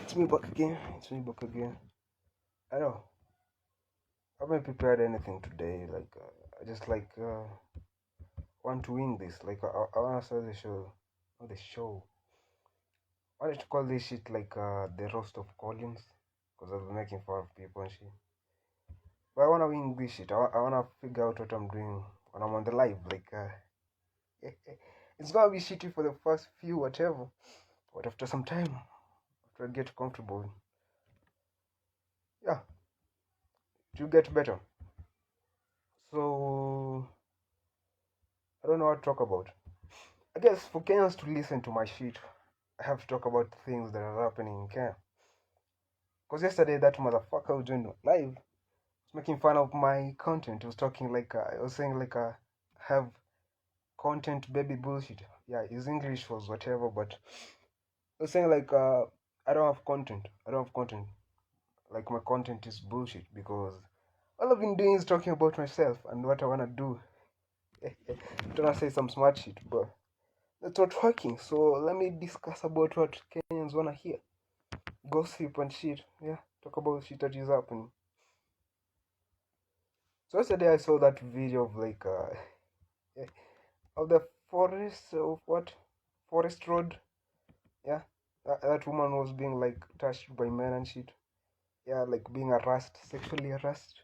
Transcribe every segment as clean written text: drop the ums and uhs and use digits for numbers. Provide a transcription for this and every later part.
It's me back again. It's me back again. I know. I haven't prepared anything today. I just want to wing this. I wanna start the show. Not the show. I wanted to call this shit the roast of Collins, because I've been making fun of people and shit. But I wanna wing this shit. I wanna figure out what I'm doing when I'm on the live. It's gonna be shitty for the first few whatever, but after some time, after I get comfortable, yeah, it will get better. So I don't know what to talk about. I guess for Kenyans to listen to my shit, I have to talk about things that are happening in Kenya. Because yesterday, that motherfucker who joined live was making fun of my content. He was talking I was saying have content baby bullshit. Yeah, his English was whatever, but I was saying I don't have content. I don't have content. Like my content is bullshit because all I've been doing is talking about myself and what I wanna do. Don't wanna say some smart shit, but that's not working. So let me discuss about what Kenyans wanna hear. Gossip and shit. Yeah, talk about shit that is happening. So yesterday I saw that video of of the forest of what forest road. Yeah, that woman was being touched by men and shit. Yeah, like being harassed, sexually harassed.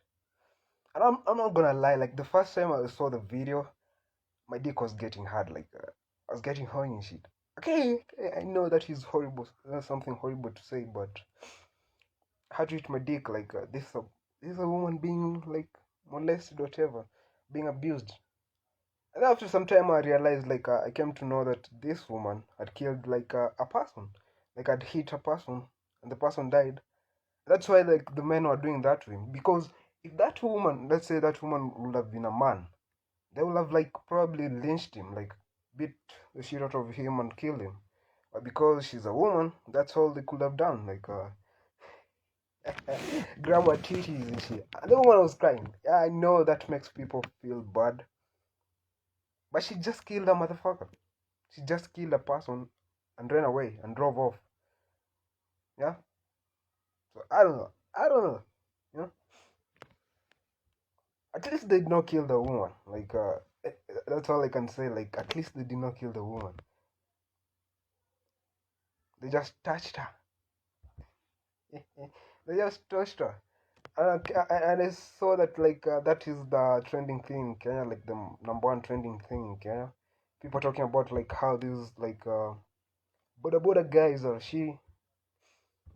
And I'm not gonna lie. Like the first time I saw the video, my dick was getting hard. I was getting horny and shit. Okay, I know that is horrible. That's something horrible to say, but I had to eat my dick this is a woman being molested, whatever, being abused. And after some time, I realized I came to know that this woman had killed a person, had hit a person, and the person died. That's why the men were doing that to him, because if that woman, let's say that woman would have been a man, they would have probably lynched him, beat the shit out of him and killed him. But because she's a woman, that's all they could have done, grab her titties and shit. And the woman was crying. Yeah, I know that makes people feel bad, but she just killed a motherfucker. She just killed a person and ran away and drove off. Yeah. So I don't know. I don't know. You know. At least they did not kill the woman. That's all I can say. At least they did not kill the woman. They just touched her. They just touched her. And I saw that that is the trending thing in Kenya, the number one trending thing in Kenya. People talking about how these bodaboda guys or she,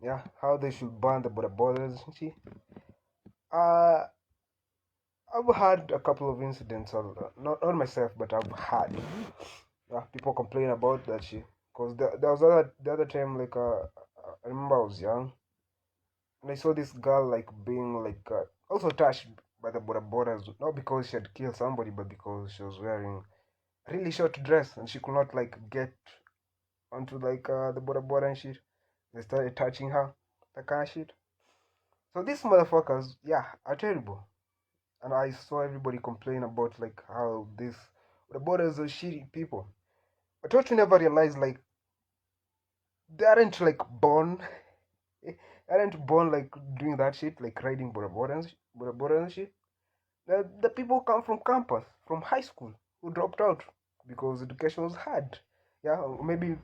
yeah, how they should ban the bodabodas. She, uh, I've had a couple of incidents, not myself, but I've had people complain about that shit. Cause there was the other time I remember I was young and I saw this girl being also touched by the bodabodas, not because she had killed somebody, but because she was wearing a really short dress and she could not get onto the bodaboda and shit. They started touching her, that kind of shit. So these motherfuckers, yeah, are terrible. And I saw everybody complain about how the bodabodas are shitty people. But what you never realize, they aren't born, they aren't born doing that shit, riding bodabodas and shit. The people come from campus, from high school, who dropped out because education was hard. Yeah, or maybe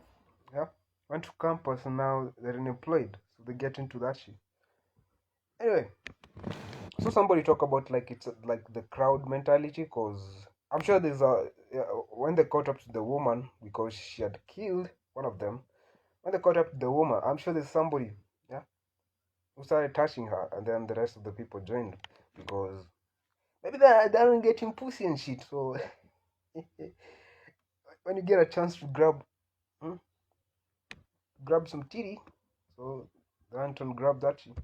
yeah, went to campus and now they're unemployed, so they get into that shit. Anyway, so somebody talk about it's the crowd mentality, cause I'm sure there's when they caught up to the woman because she had killed one of them. When they caught up to the woman, I'm sure there's somebody, yeah, who started touching her, and then the rest of the people joined because maybe they aren't getting pussy and shit. So when you get a chance to hmm, grab some titty, so they went and grab that shit.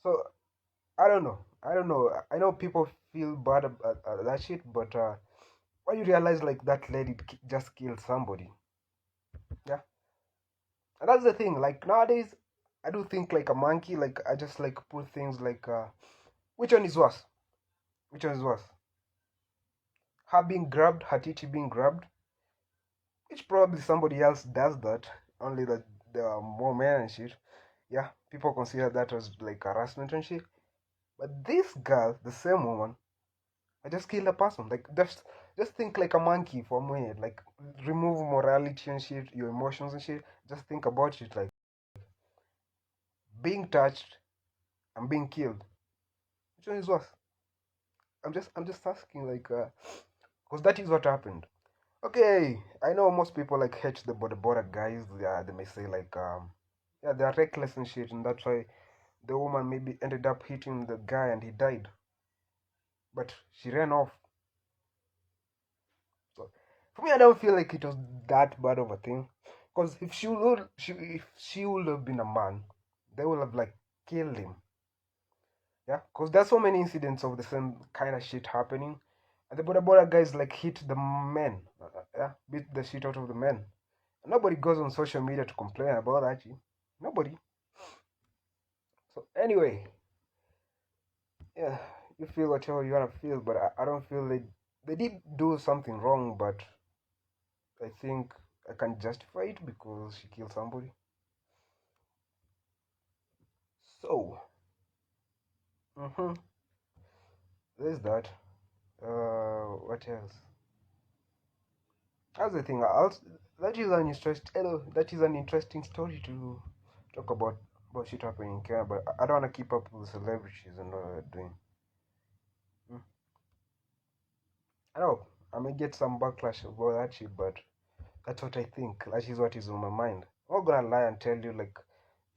So I don't know. I don't know. I know people feel bad about that shit, but when you realize that lady just killed somebody, yeah, and that's the thing. Nowadays, I do think like a monkey. I just put things which one is worse? Which one is worse? Her being grabbed, her titty being grabbed, which probably somebody else does that, only the more men and shit. Yeah, people consider that as like harassment and shit. But this girl, the same woman, I just killed a person. Like just think like a monkey for a minute. Like remove morality and shit, your emotions and shit. Just think about it like being touched and being killed. Which one is worse? I'm just asking like because that is what happened. Okay, I know most people like hate the bodaboda guys. Yeah, they may say like yeah, they're reckless and shit, and that's why the woman maybe ended up hitting the guy and he died. But she ran off. So for me, I don't feel like it was that bad of a thing. Because if she would have been a man, they would have like killed him. Yeah, because there's so many incidents of the same kind of shit happening, and the Boda Boda guys like hit the men. Yeah, beat the shit out of the men. Nobody goes on social media to complain about that. Nobody. So anyway, yeah, you feel whatever you wanna feel, but I don't feel they did do something wrong, but I think I can't justify it because she killed somebody. So, mm-hmm, there's that. What else? That's the thing. That is an interesting story to talk about shit happening in Kenya. But I don't wanna keep up with celebrities and what they're doing. Mm. I know I may get some backlash about that shit, but that's what I think. That is what is on my mind. I'm not gonna lie and tell you like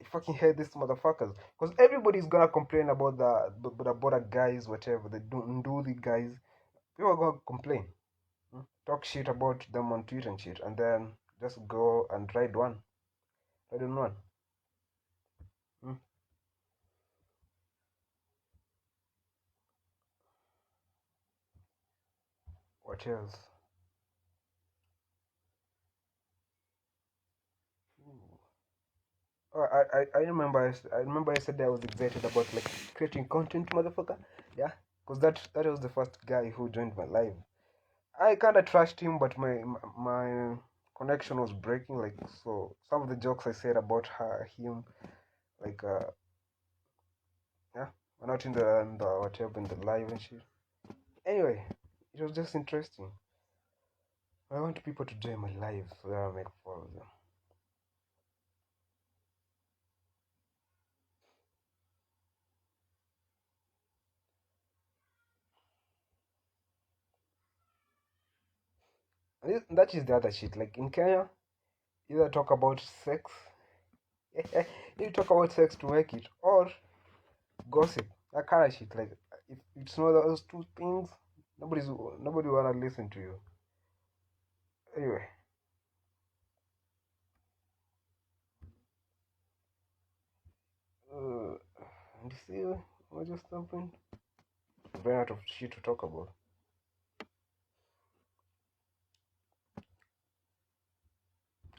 I fucking hate these motherfuckers because everybody's gonna complain about the border guys, whatever they do the guys. People are gonna complain, talk shit about them on Twitter and shit, and then just go and ride on one. Hmm? What else? Oh, I remember yesterday I was excited about like creating content, motherfucker. Yeah, because that was the first guy who joined my live. I kind of trashed him, but my connection was breaking. Like, so some of the jokes I said about him, like, yeah, were not in the whatever in the live and shit. Anyway, it was just interesting. I want people to join my live so that I make follow them. That is the other shit. Like in Kenya, either talk about sex, you talk about sex to make it, or gossip. That kind of shit. Like if it's not those two things, nobody's nobody wanna listen to you. Anyway, uh, and you see what just happened? Ran out of shit to talk about.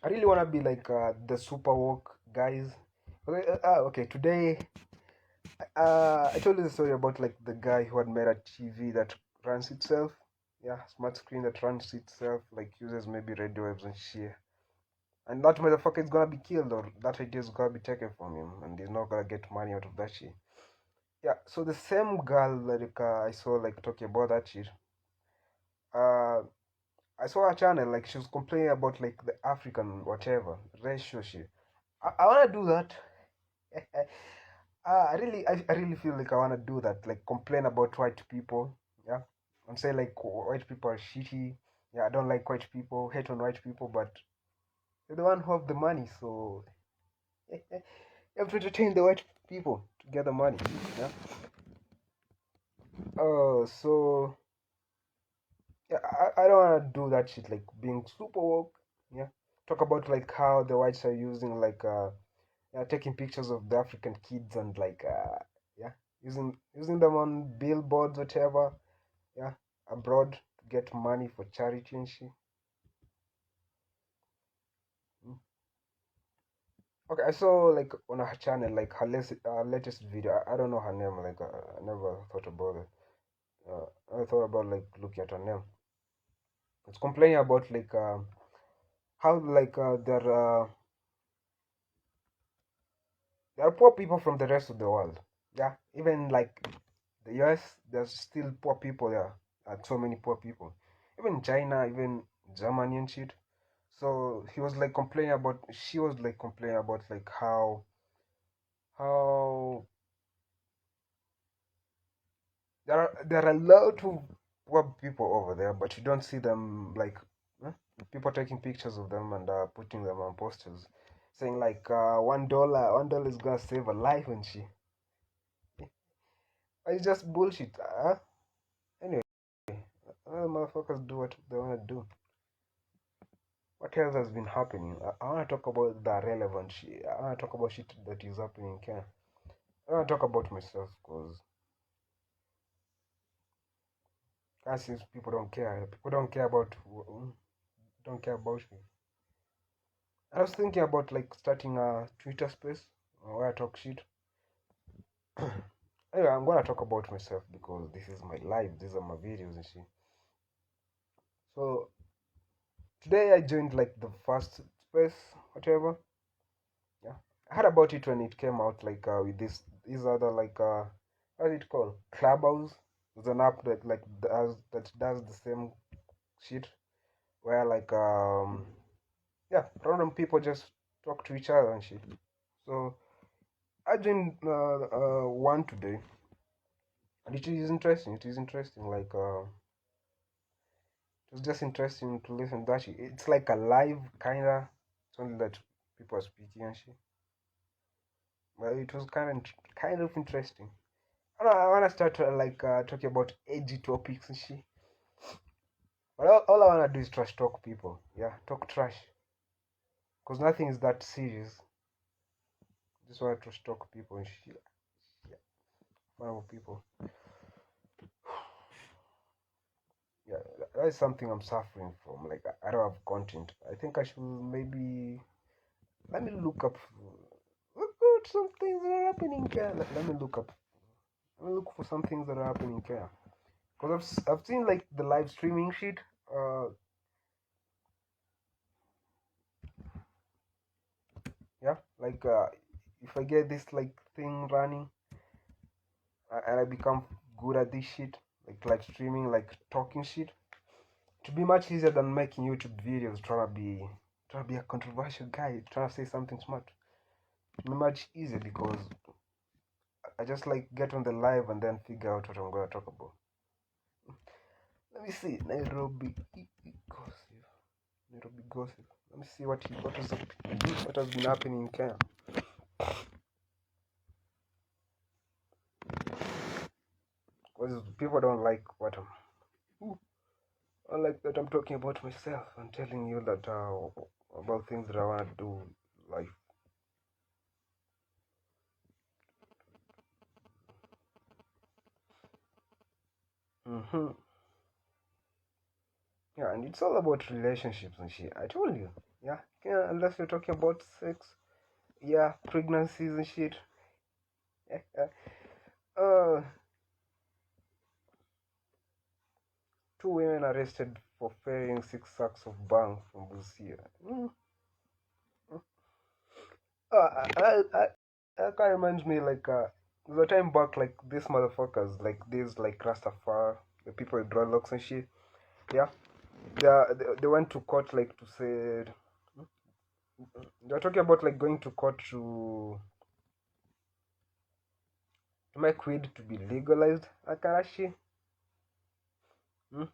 I really wanna be like the super woke guys. Okay, okay, today I told you the story about like the guy who had made a TV that runs itself. Yeah, smart screen that runs itself, like uses maybe radio waves and shit. And that motherfucker is gonna be killed, or that idea is gonna be taken from him, and he's not gonna get money out of that shit. Yeah, so the same girl like I saw like talking about that shit. Uh, I saw her channel like she was complaining about like the African whatever ratio shit. I wanna do that. I really feel like I wanna do that. Like complain about white people. Yeah, and say like white people are shitty. Yeah, I don't like white people. Hate on white people, but you're the one who have the money, so you have to entertain the white people to get the money. Yeah. So yeah, I don't wanna do that shit like being super woke. Yeah. Talk about like how the whites are using like yeah, taking pictures of the African kids and like yeah, using them on billboards, whatever. Yeah, abroad to get money for charity and shit. Mm. Okay, I saw like on her channel like latest video. I don't know her name. Like I never thought about it. I thought about like looking at her name. It's complaining about like how like their There are poor people from the rest of the world. Yeah, even like the US, there's still poor people there. So many poor people. Even China, even Germany and shit. So he was like complaining about. She was like complaining about like how there are a lot of poor people over there, but you don't see them like huh? People taking pictures of them and putting them on posters, saying like $1 is gonna save a life and shit. It's just bullshit. Anyway, motherfuckers do what they wanna do. What else has been happening? I wanna talk about the relevant shit. I wanna talk about shit that is happening in Kenya. I wanna talk about myself because since people don't care. People don't care about me. I was thinking about like starting a Twitter space where I talk shit. Anyway, I'm gonna talk about myself because this is my life. These are my videos and shit. So today I joined like the first space, whatever. Yeah, I heard about it when it came out. Like with these other like what is it called? Clubhouse. There's an app that like does the same shit where like yeah, random people just talk to each other and shit. So I joined one today, and it is interesting. It is interesting. Like it was just interesting to listen to that shit. It's like a live kinda. It's only that people are speaking and shit. But it was kind of interesting. I wanna start like talking about edgy topics and shit. But all I wanna do is trash talk people. Yeah, talk trash. Cause nothing is that serious. Just wanna trash talk people and shit. Yeah, fun with people. Yeah, that is something I'm suffering from. Like I don't have content. I think I should maybe let me look at some things that are happening here. Let me look up. Let me look for some things that are happening here. Cause I've seen like the live streaming shit. Uh, yeah, like if I get this like thing running and I become good at this shit, like live streaming, like talking shit, to be much easier than making YouTube videos trying to be a controversial guy, trying to say something smart. It'd be much easier because I just like get on the live and then figure out what I'm gonna talk about. Let me see. Nairobi gossip. Nairobi gossip. Let me see what has been happening in Kenya. Because people don't like what I like that I'm talking about myself. I'm telling you that about things that I wanna do life. Mm-hmm. Yeah, and it's all about relationships and shit. I told you. Yeah, unless you're talking about sex, yeah, pregnancies and shit. uh, Two women arrested for ferrying 6 sacks of bang from Busia. That kind of reminds me like there's a time back like these motherfuckers like these like Rastafari, the people with dreadlocks and shit. Yeah, they went to court like to say they're talking about like going to court to make weed to be legalized. Akarashi. Hmm?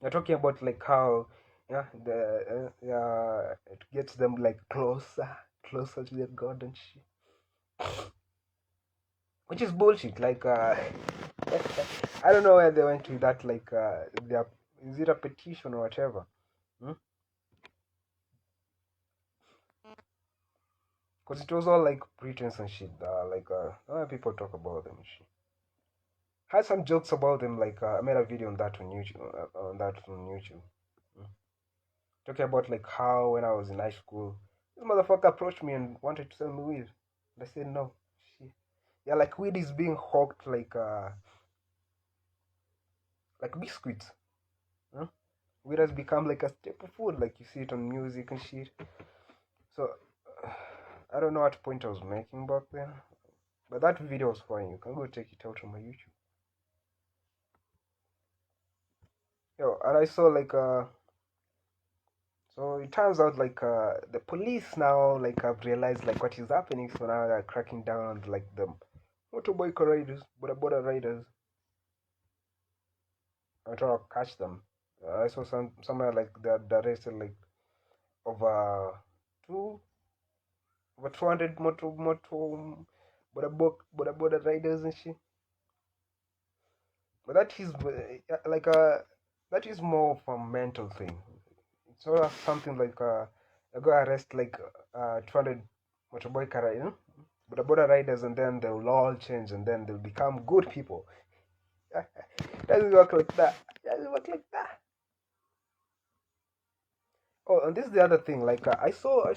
They're talking about like how yeah it gets them like closer to their god and shit, which is bullshit. Like I don't know where they went with that. Like is it a petition or whatever? Hmm? Because it was all like pretense and shit. Like people talk about them and shit. Had some jokes about them. Like I made a video on that on YouTube. Hmm? Talking about like how when I was in high school, this motherfucker approached me and wanted to sell me weed. And I said no. Shit. Yeah, like weed is being hawked like biscuits. Huh? Weed has become like a staple food. Like you see it on music and shit. So I don't know what point I was making back then, but that video was fine. You can go check it out on my YouTube. Yo, and I saw like so it turns out like the police now like have realized like what is happening, so now they're cracking down on like the motorbike riders, boda riders. I'm trying to catch them. I saw somewhere like they arrested like over two over 200 boda riders and shit. But that is like that is more of a mental thing. It's not something like I go arrest like 200 motorbike riders, boda riders, and then they'll all change and then they'll become good people. Doesn't work like that. Doesn't work like that. Oh, and this is the other thing. Like I saw.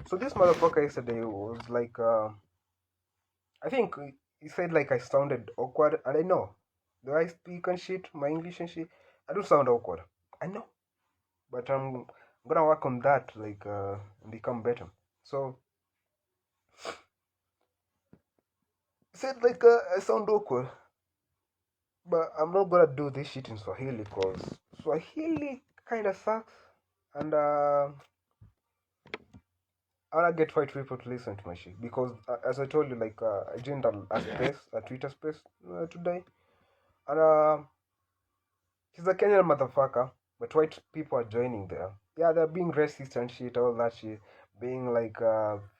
So this motherfucker yesterday was like, I think he said like I sounded awkward, and I know. Do I speak and shit, my English and shit? I do sound awkward. I know, but I'm gonna work on that, like, and become better. So he said like I sound awkward, but I'm not gonna do this shit in Swahili, cause Swahili kind of sucks, and I wanna get white people to listen to my shit because, as I told you, like I joined a space, a Twitter space today, and he's a Kenyan motherfucker, but white people are joining there. Yeah, they're being racist and shit, all that shit, being like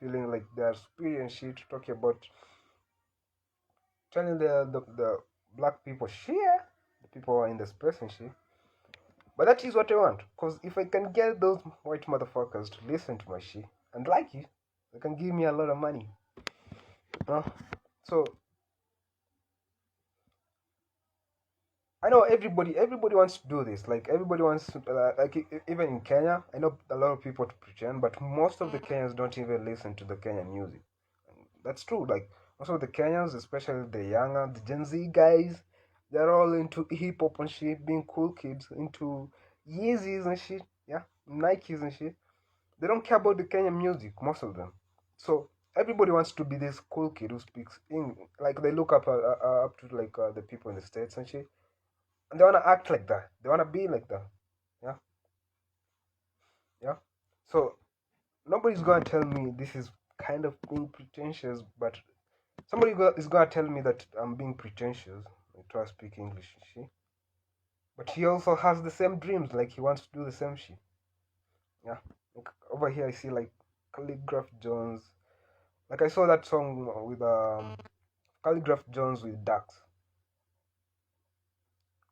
feeling like they're superior and shit, talking about telling the black people shit, the people who are in the space and shit. But that is what I want, cause if I can get those white motherfuckers to listen to my shit and like it, they can give me a lot of money. So I know everybody wants to do this. Like everybody wants to, even in Kenya, I know a lot of people to pretend, but most of the Kenyans don't even listen to the Kenyan music. That's true. Like most of the Kenyans, especially the younger, the Gen Z guys, they're all into hip hop and shit, being cool kids, into Yeezys and shit, yeah, Nikes and shit. They don't care about the Kenyan music, most of them. So everybody wants to be this cool kid who speaks English. Like they look up to like the people in the states and shit, and they wanna act like that. They wanna be like that. Yeah, yeah. So nobody's gonna tell me this is kind of being pretentious, but is gonna tell me that I'm being pretentious to speak English, see? But he also has the same dreams, like he wants to do the same shit. Yeah. Like over here I see like Calligraph Jones. Like I saw that song with Calligraph Jones with Dax.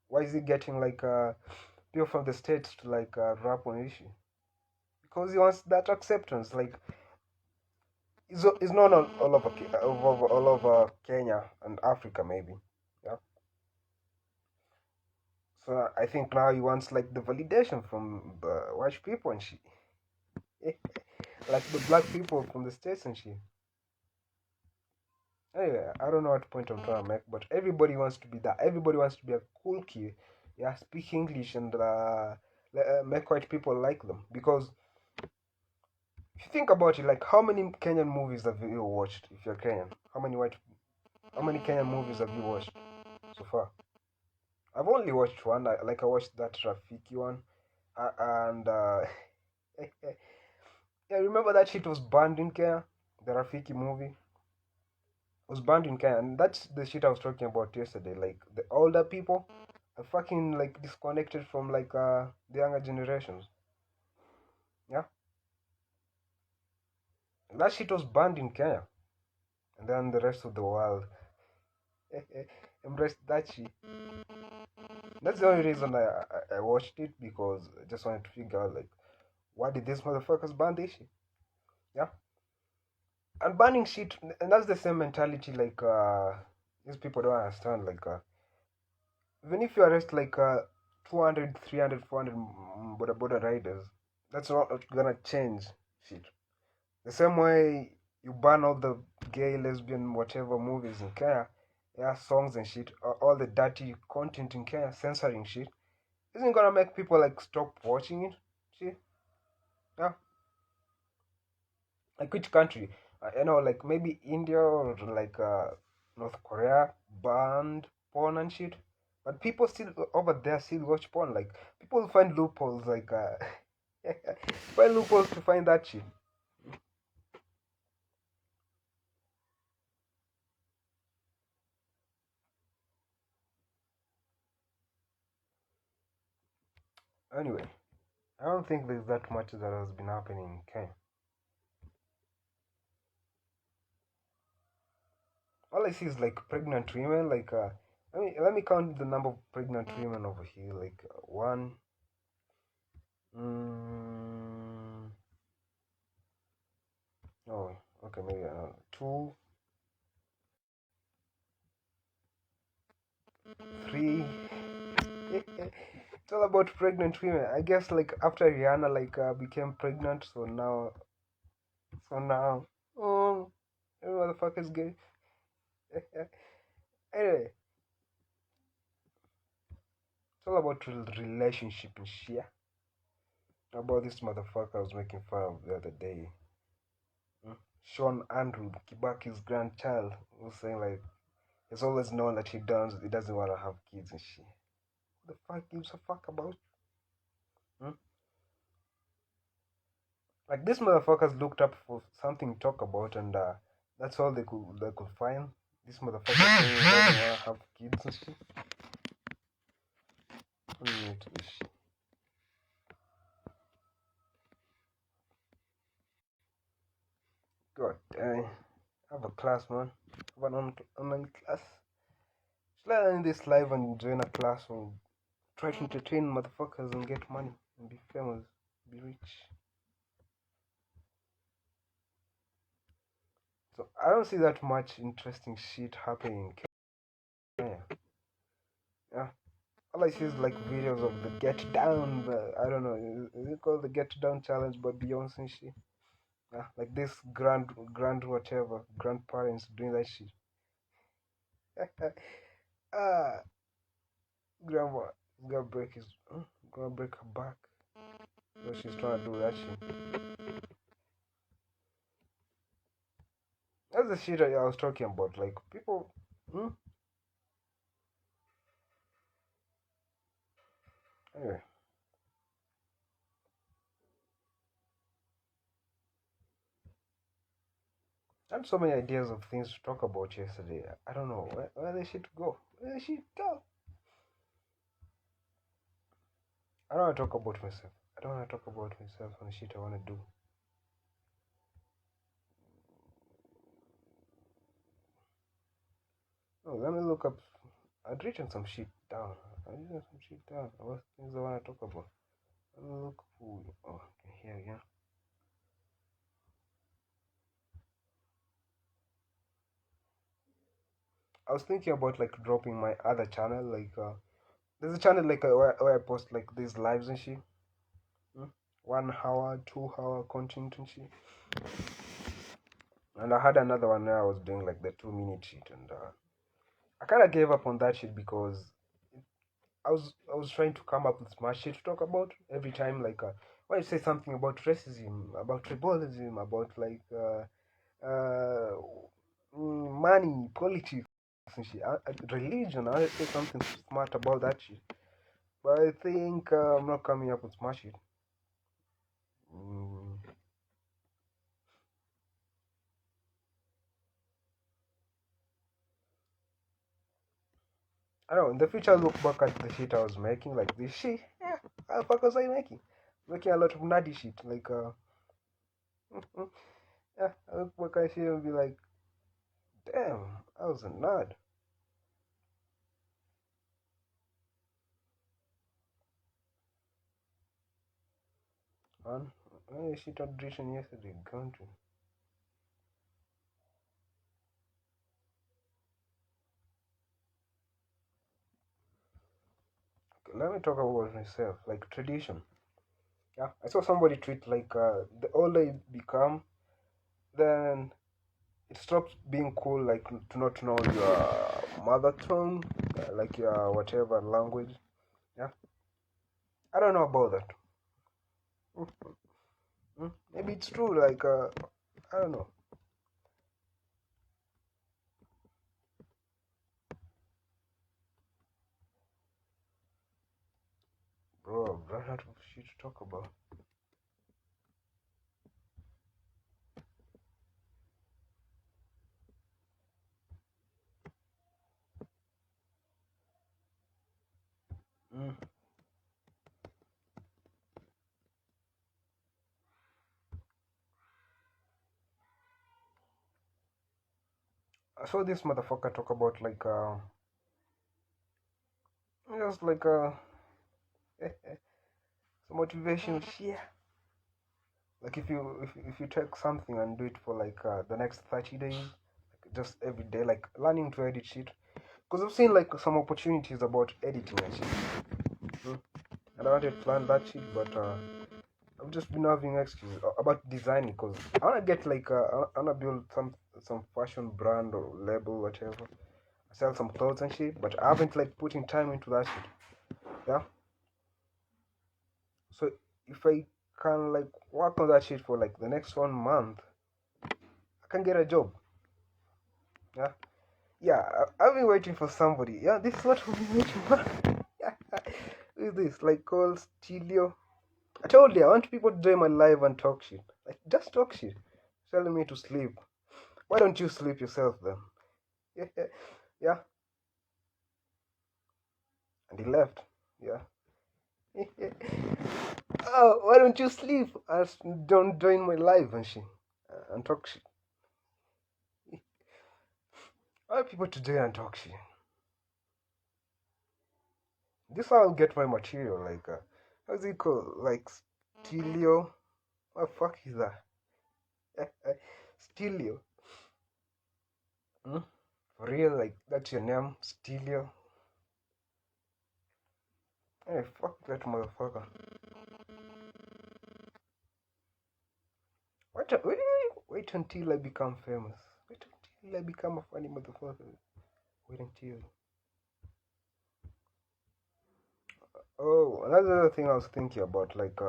Why is he getting like people from the states to like rap on issue? Because he wants that acceptance. Like it's not all over Kenya and Africa maybe. Yeah. So I think now he wants like the validation from the white people and shit. Like the black people from the states and shit. Anyway, I don't know what point I'm trying to make, but everybody wants to be that. Everybody wants to be a cool kid. Yeah, speak English and make white people like them. Because if you think about it, like how many Kenyan movies have you watched? If you're Kenyan, how many Kenyan movies have you watched so far? I've only watched one. I watched that Rafiki one, and yeah, remember that shit was banned in Kenya. The Rafiki movie was banned in Kenya, and that's the shit I was talking about yesterday. Like the older people are fucking like disconnected from like the younger generations. Yeah, that shit was banned in Kenya, and then the rest of the world embraced that shit. That's the only reason I watched it, because I just wanted to figure out like why did these motherfuckers ban this shit? Yeah, and banning shit, and that's the same mentality like these people don't understand. Like even if you arrest like 200, 300, 400 boda riders, that's not gonna change shit. The same way you ban all the gay, lesbian, whatever movies in Kenya, yeah, songs and shit, all the dirty content in Kenya, censoring shit, isn't gonna make people like stop watching it. See, yeah, like which country? like maybe India or like North Korea banned porn and shit, but people still over there still watch porn. Like people find loopholes, like find loopholes to find that shit. Anyway, I don't think there's that much that has been happening in Kenya. All I see is like pregnant women. Like let me count the number of pregnant women over here. Like one. Mm, oh, okay, maybe two, three. It's all about pregnant women. I guess like after Rihanna like became pregnant, so now, oh, every motherfucker's gay. Anyway, it's all about relationship and shit. About this motherfucker I was making fun of the other day. Sean Andrew, Kibaki's grandchild, was saying like it's always known that he doesn't want to have kids and shit. Who the fuck gives a fuck about? Hmm? Like these motherfuckers looked up for something to talk about, and that's all they could find. These motherfuckers saying they doesn't want to have kids and shit. What do you mean to this shit? God, I have a class, man. I have an online class. Should I end this live and join a class or try to entertain motherfuckers and get money and be famous, be rich? So I don't see that much interesting shit happening in Kenya. Yeah. All I see is like videos of the Get Down. I don't know. Is it called the Get Down challenge by Beyonce and shit? Yeah, like this grand whatever grandparents doing that shit. ah, grandma is gonna break her back. So she's trying to do that shit. That's the shit I was talking about. Like people. Hmm? Anyway, I had so many ideas of things to talk about yesterday. I don't know where the shit go. Where the shit go? I don't want to talk about myself. I don't want to talk about myself and the shit I want to do. Oh, let me look up. I'd written some shit down. I'd written some shit down about things I want to talk about. Let me look. Ooh, oh, okay, here again. I was thinking about like dropping my other channel. Like, there's a channel like where I post like these lives and shit. Hmm? 1 hour, 2 hour content and shit. And I had another one where I was doing like the 2 minute shit, and I kind of gave up on that shit because I was trying to come up with smart shit to talk about every time. Like when you say something about racism, about tribalism, about like uh, money, politics, and shit, religion. I say something smart about that shit. But I think I'm not coming up with smart shit. Mm, I don't know. In the future, I look back at the shit I was making, like this shit. Yeah, how the fuck was I making? Making a lot of nerdy shit, like yeah. I look back at shit and be like, damn, I was a nerd, man. Why shit I written yesterday? Gone to. Okay, let me talk about myself, like tradition. Yeah, I saw somebody tweet like the older you become, then it stops being cool, like to not know your mother tongue, like your whatever language. Yeah, I don't know about that. Mm, maybe it's true. Like I don't know. Bro, run out of shit to talk about. Mm. I saw this motherfucker talk about like just like some motivation shit. Like if you take something and do it for like the next 30 days, like just every day, like learning to edit shit. Because I've seen like some opportunities about editing and shit. Mm. And I wanted to learn that shit, but I've just been having excuses about designing because I wanna get like I wanna build some fashion brand or label, whatever. Sell some clothes and shit, but I haven't like putting time into that shit. Yeah. So if I can like work on that shit for like the next 1 month, I can get a job. Yeah. Yeah, I've been waiting for somebody. Yeah, this is what I've been waiting for. Who is this? Like called Stilio. I told you I want people to join my live and talk shit. Like just talk shit. Telling me to sleep. Why don't you sleep yourself then? Yeah, yeah. And he left. Yeah. Oh, why don't you sleep? Don't join my live and shit and talk shit. Why people to join and talk shit? This how I'll get my material. Like, how's it called? Like Stilio. What the fuck is that? Stilio. Hmm? For real? Like that's your name, Stilio? Hey, fuck that motherfucker. Wait until I become famous. Wait until I become a funny motherfucker. Wait until. Oh, another thing I was thinking about, like,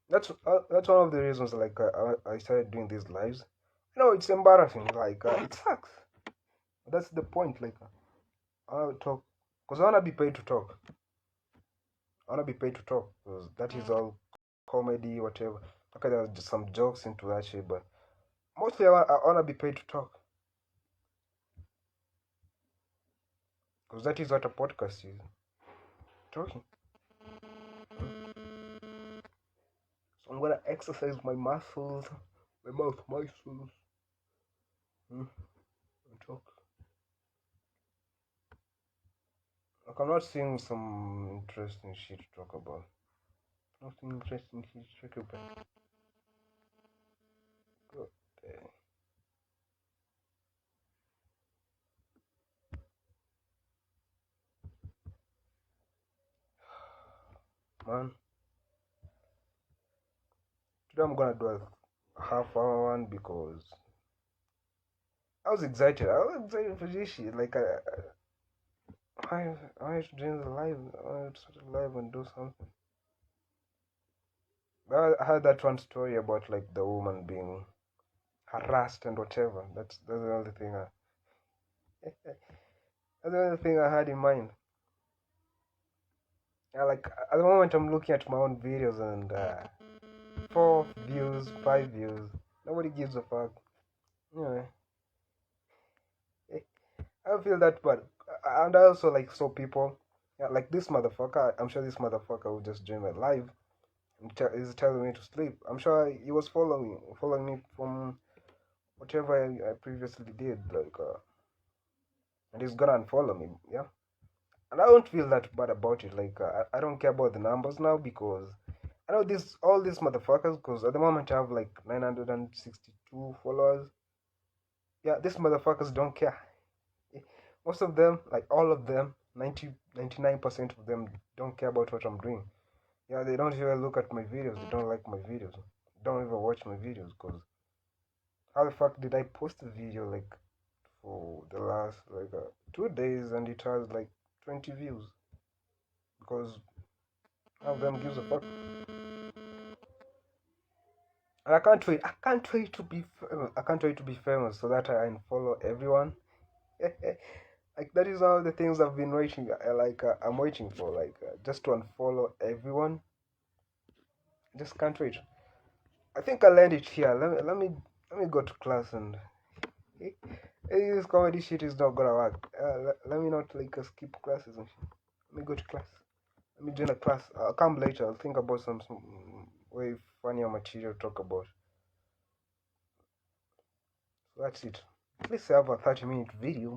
that's one of the reasons, like, I started doing these lives. No, it's embarrassing. Like, it sucks. That's the point. Like, I wanna talk, cause I wanna be paid to talk. I wanna be paid to talk, cause that is all comedy, whatever. Okay, there's just some jokes into that shit, but mostly I wanna be paid to talk, cause that is what a podcast is. Talking. So I'm gonna exercise my muscles, my mouth muscles, and talk. Like I'm not seeing some interesting shit to talk about. Nothing interesting shit to talk about. God damn. Man, today I'm gonna do a half-hour one because I was excited. I was excited for this shit. Like I had to join the live. I had to start the live and do something. I heard that one story about like the woman being harassed and whatever. That's the only thing. That's the only thing I had in mind. Yeah, like at the moment I'm looking at my own videos and 4 views, 5 views. Nobody gives a fuck. Anyway, I feel that bad. And I also like saw people. Yeah, like this motherfucker. I'm sure this motherfucker will just join my live. And is telling me to sleep. I'm sure he was following me from whatever I previously did. Like, and he's gonna unfollow me. Yeah, and I don't feel that bad about it. Like, I don't care about the numbers now because I know this all these motherfuckers. Because at the moment I have like 962 followers. Yeah, these motherfuckers don't care. Most of them, like all of them, 99% of them don't care about what I'm doing. Yeah, they don't even look at my videos. They don't like my videos. They don't even watch my videos. Because how the fuck did I post a video like for the last like 2 days and it has like 20 views? Because none of them gives a fuck. And I can't wait. I can't wait to be famous. I can't wait to be famous so that I unfollow everyone. Like that is all the things I've been waiting. I'm waiting for. Just to unfollow everyone. Just can't wait. I think I'll end it here. Let me go to class and this comedy shit is not gonna work. Let me not skip classes and shit. Let me go to class. Let me join a class. I'll come later. I'll think about some way funnier material to talk about. So that's it. Let's have a 30-minute video.